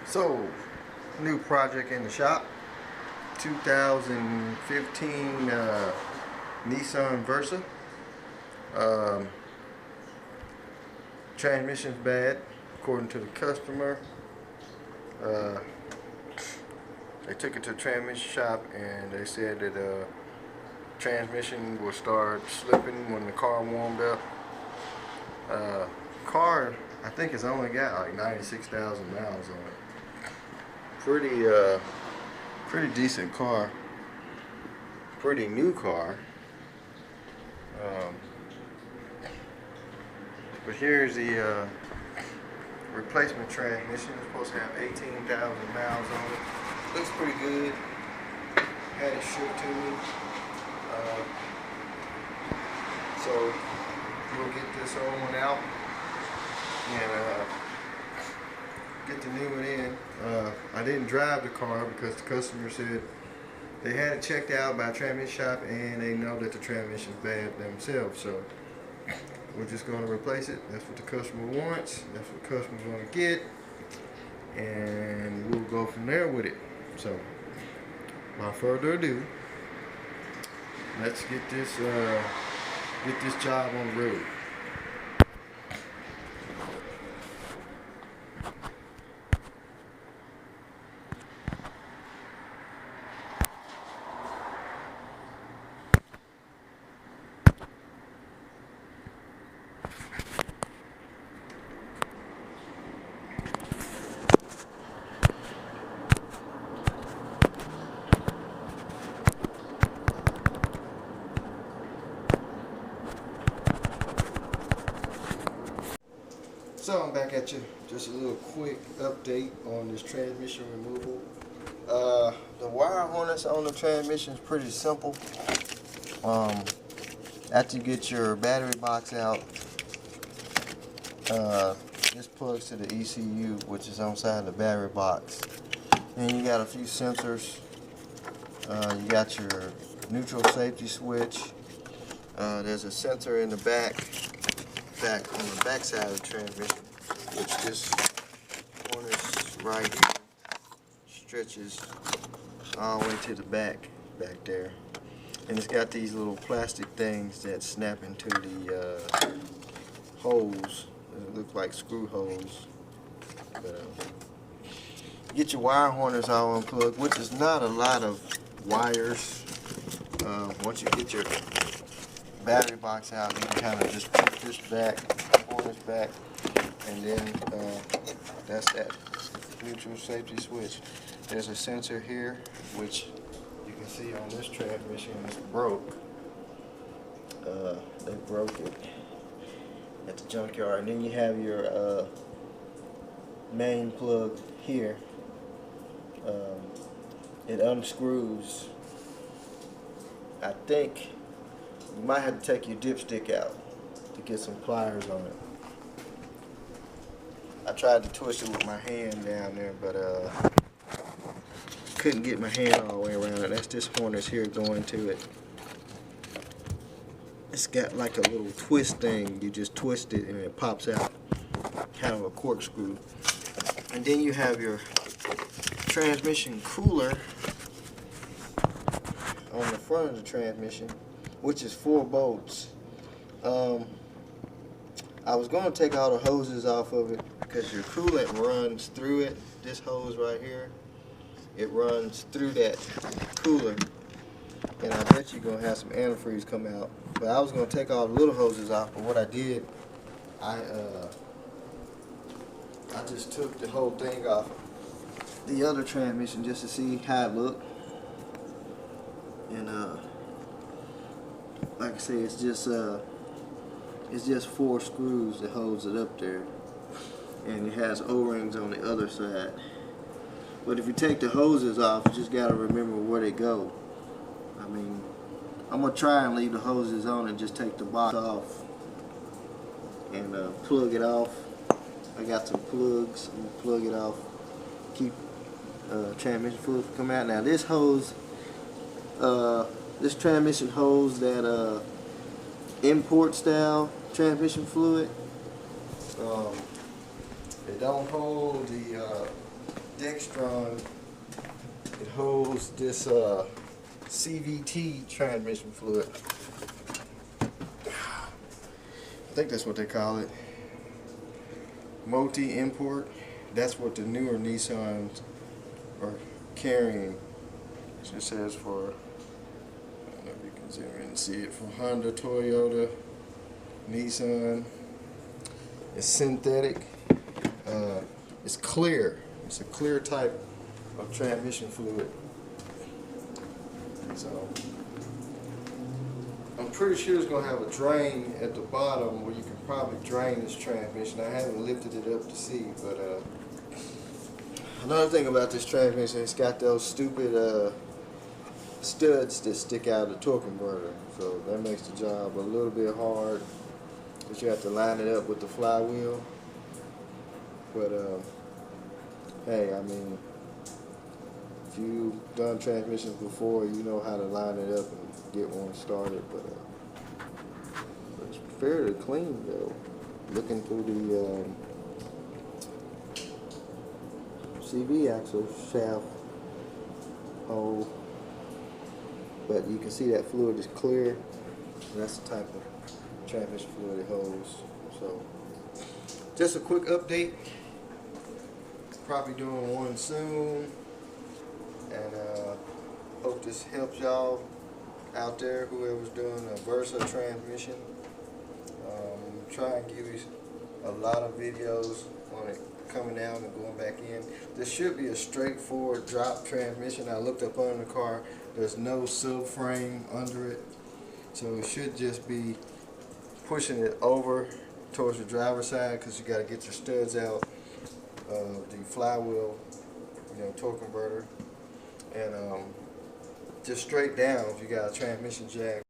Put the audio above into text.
So, new project in the shop. 2015 Nissan Versa. Um, Transmission's bad, according to the customer. Uh, they took it to the transmission shop and they said that transmission will start slipping when the car warmed up. Car, I think, it's only got like 96,000 miles on it. Pretty decent car. Pretty new car. But here's the replacement transmission. It's supposed to have 18,000 miles on it. Looks pretty good. Had it shipped to me. So we'll get this old one out and get the new one in. I didn't drive the car because the customer said they had it checked out by a transmission shop and they know that the transmission's bad themselves. So we're just going to replace it. That's what the customer wants. That's what the customer's going to get, and we'll go from there with it. So, without further ado, let's get this job on the road. So I'm back at you. Just a little quick update on this transmission removal. The wire harness on the transmission is pretty simple. After you get your battery box out, this plugs to the ECU, which is inside the battery box. Then you got a few sensors. You got your neutral safety switch. There's a sensor in the back on the back side of the transmission, which this harness right here stretches all the way to the back there, and it's got these little plastic things that snap into the holes. It look like screw holes. But, get your wire harness all unplugged, which is not a lot of wires. Once you get your battery box out, you can kind of just push this back, pull this back, and then that's that neutral safety switch. There's a sensor here, which you can see on this transmission is broke. They broke it at the junkyard. And then you have your main plug here. It unscrews. I think you might have to take your dipstick out to get some pliers on it. I tried to twist it with my hand down there, but couldn't get my hand all the way around it. That's this harness here going to it. It's got like a little twist thing. You just twist it and it pops out, kind of a corkscrew. And then you have your transmission cooler on the front of the transmission, which is 4 bolts. I was going to take all the hoses off of it because your coolant runs through it. This hose right here, it runs through that cooler, and I bet you're going to have some antifreeze come out. But I was going to take all the little hoses off, but what I did, I just took the whole thing off the other transmission just to see how it looked. And like I say, it's just 4 screws that holds it up there, and it has O-rings on the other side. But if you take the hoses off, you just gotta remember where they go. I mean, I'm gonna try and leave the hoses on and just take the box off and plug it off. I got some plugs. I'm gonna plug it off. Keep transmission fluid from coming out. Now this hose. This transmission holds that import style transmission fluid. It don't hold the Dextron. It holds this CVT transmission fluid. I think that's what they call it. Multi-import. That's what the newer Nissans are carrying. It says for, I don't know if you can zoom in and see it, for Honda, Toyota, Nissan. It's synthetic. It's clear. It's a clear type of transmission fluid. So I'm pretty sure it's going to have a drain at the bottom where you can probably drain this transmission. I haven't lifted it up to see, but another thing about this transmission, it's got those stupid studs that stick out of the torque converter. So that makes the job a little bit hard, but you have to line it up with the flywheel. But hey, I mean, if you've done transmissions before, you know how to line it up and get one started. But it's fairly clean though. Looking through the CV axle shaft hole, but you can see that fluid is clear. And that's the type of transmission fluid it holds. So, just a quick update. Probably doing one soon, and hope this helps y'all out there, whoever's doing a Versa transmission. Try and give you a lot of videos on it coming out and going back in. This should be a straightforward drop transmission. I looked up under the car. There's no subframe under it, so it should just be pushing it over towards the driver's side, because you got to get your studs out of the flywheel, torque converter, and just straight down if you got a transmission jack.